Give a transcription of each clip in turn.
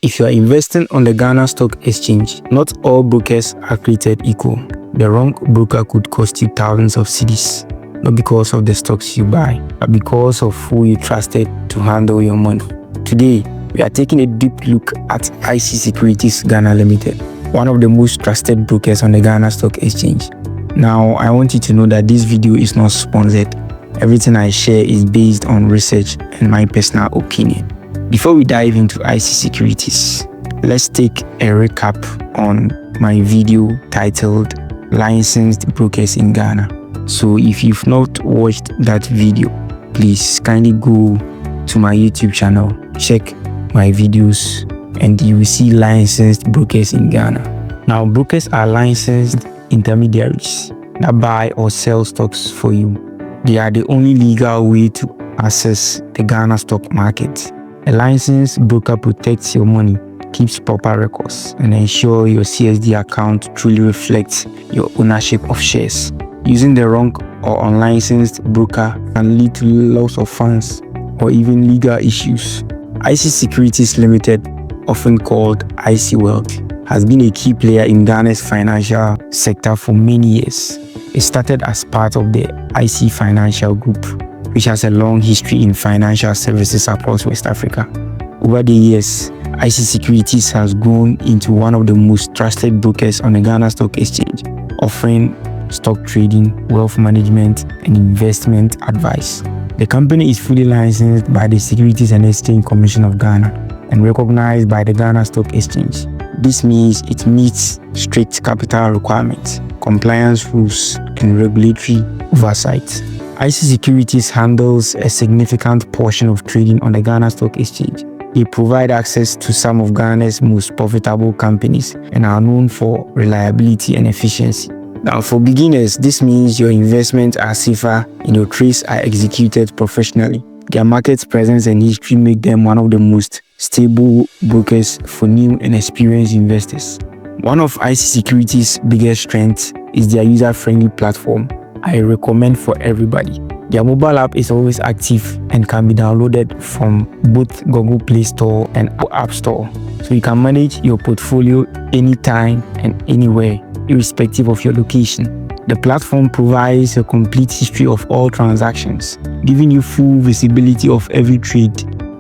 If you are investing on the Ghana Stock Exchange, not all brokers are created equal. The wrong broker could cost you thousands of cedis, not because of the stocks you buy, but because of who you trusted to handle your money. Today, we are taking a deep look at IC Securities Ghana Limited, one of the most trusted brokers on the Ghana Stock Exchange. Now, I want you to know that this video is not sponsored. Everything I share is based on research and my personal opinion. Before we dive into IC Securities, let's take a recap on my video titled Licensed Brokers in Ghana. So if you've not watched that video, please kindly go to my YouTube channel, check my videos, and you will see licensed brokers in Ghana. Now, brokers are licensed intermediaries that buy or sell stocks for you. They are the only legal way to access the Ghana stock market. A licensed broker protects your money, keeps proper records, and ensures your CSD account truly reflects your ownership of shares. Using the wrong or unlicensed broker can lead to loss of funds or even legal issues. IC Securities Limited, often called IC Wealth, has been a key player in Ghana's financial sector for many years. It started as part of the IC Financial Group, which has a long history in financial services across West Africa. Over the years, IC Securities has grown into one of the most trusted brokers on the Ghana Stock Exchange, offering stock trading, wealth management, and investment advice. The company is fully licensed by the Securities and Exchange Commission of Ghana and recognized by the Ghana Stock Exchange. This means it meets strict capital requirements, compliance rules, and regulatory oversight. IC Securities handles a significant portion of trading on the Ghana Stock Exchange. They provide access to some of Ghana's most profitable companies and are known for reliability and efficiency. Now, for beginners, this means your investments are safer and your trades are executed professionally. Their market presence and history make them one of the most stable brokers for new and experienced investors. One of IC Securities' biggest strengths is their user-friendly platform. I recommend for everybody. Their mobile app is always active and can be downloaded from both Google Play Store and App Store. So you can manage your portfolio anytime and anywhere, irrespective of your location. The platform provides a complete history of all transactions, giving you full visibility of every trade.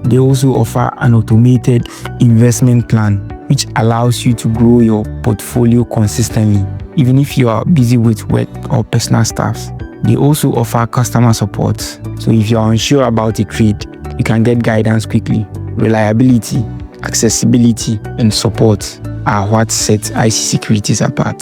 They also offer an automated investment plan, which allows you to grow your portfolio consistently, even if you are busy with work or personal stuff. They also offer customer support. So if you are unsure about a trade, you can get guidance quickly. Reliability, accessibility, and support are what sets IC Securities apart.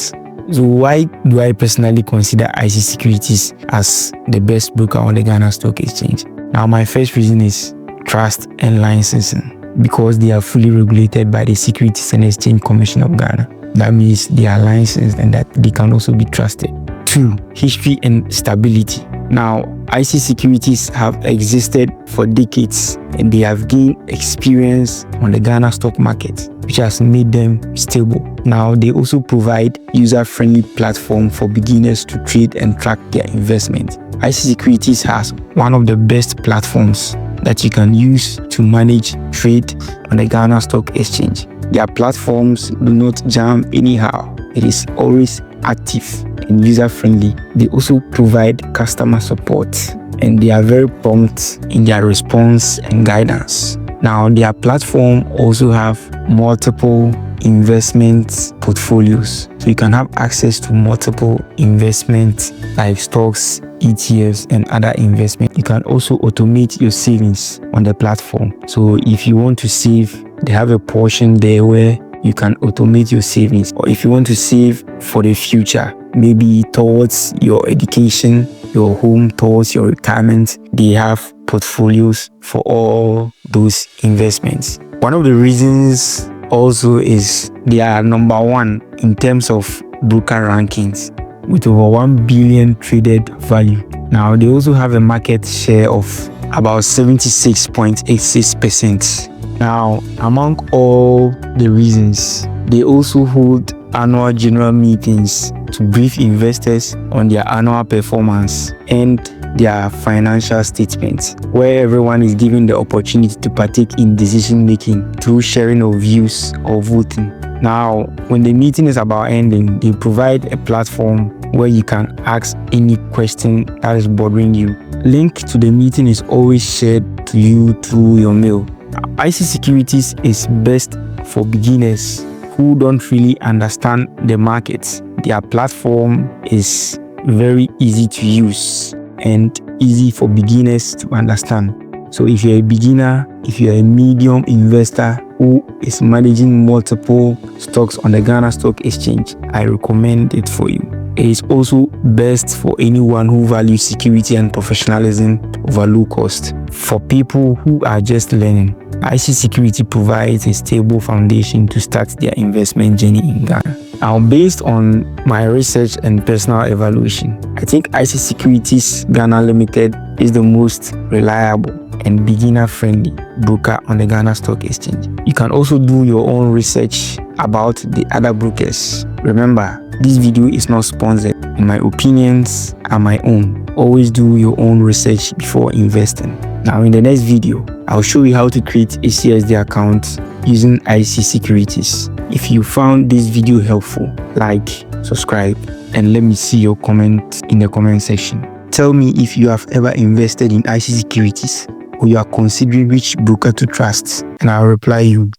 So why do I personally consider IC Securities as the best broker on the Ghana Stock Exchange? Now, my first reason is trust and licensing, because they are fully regulated by the Securities and Exchange Commission of Ghana. That means they are licensed and that they can also be trusted. 2. History and stability. Now, IC Securities have existed for decades and they have gained experience on the Ghana stock market, which has made them stable. Now, they also provide user-friendly platform for beginners to trade and track their investment. IC Securities has one of the best platforms that you can use to manage trade on the Ghana Stock Exchange. Their platforms do not jam anyhow. It is always active and user-friendly. They also provide customer support and they are very prompt in their response and guidance. Now, their platform also have multiple investment portfolios. So you can have access to multiple investments like stocks, ETFs, and other investments. You can also automate your savings on the platform. So if you want to save, they have a portion there where you can automate your savings. Or if you want to save for the future, maybe towards your education, your home, towards your retirement, they have portfolios for all those investments. One of the reasons also is they are number one in terms of broker rankings with over 1 billion traded value. Now, they also have a market share of about 76.86%. Now, among all the reasons, they also hold annual general meetings to brief investors on their annual performance, and their financial statements, where everyone is given the opportunity to partake in decision making through sharing of views or voting. Now, when the meeting is about ending, they provide a platform where you can ask any question that is bothering you. Link to the meeting is always shared to you through your mail. IC Securities is best for beginners who don't really understand the markets. Their platform is very easy to use and easy for beginners to understand. So if you're a beginner, if you're a medium investor who is managing multiple stocks on the Ghana Stock Exchange, I recommend it for you. It is also best for anyone who values security and professionalism over low cost. For people who are just learning, IC Security provides a stable foundation to start their investment journey in Ghana. Now, based on my research and personal evaluation, I think IC Securities Ghana Limited is the most reliable and beginner-friendly broker on the Ghana Stock Exchange. You can also do your own research about the other brokers. Remember, this video is not sponsored and my opinions are my own. Always do your own research before investing. Now, in the next video, I'll show you how to create a CSD account using IC Securities. If you found this video helpful, like, subscribe, and let me see your comment in the comment section. Tell me if you have ever invested in IC Securities or you are considering which broker to trust, and I'll reply you.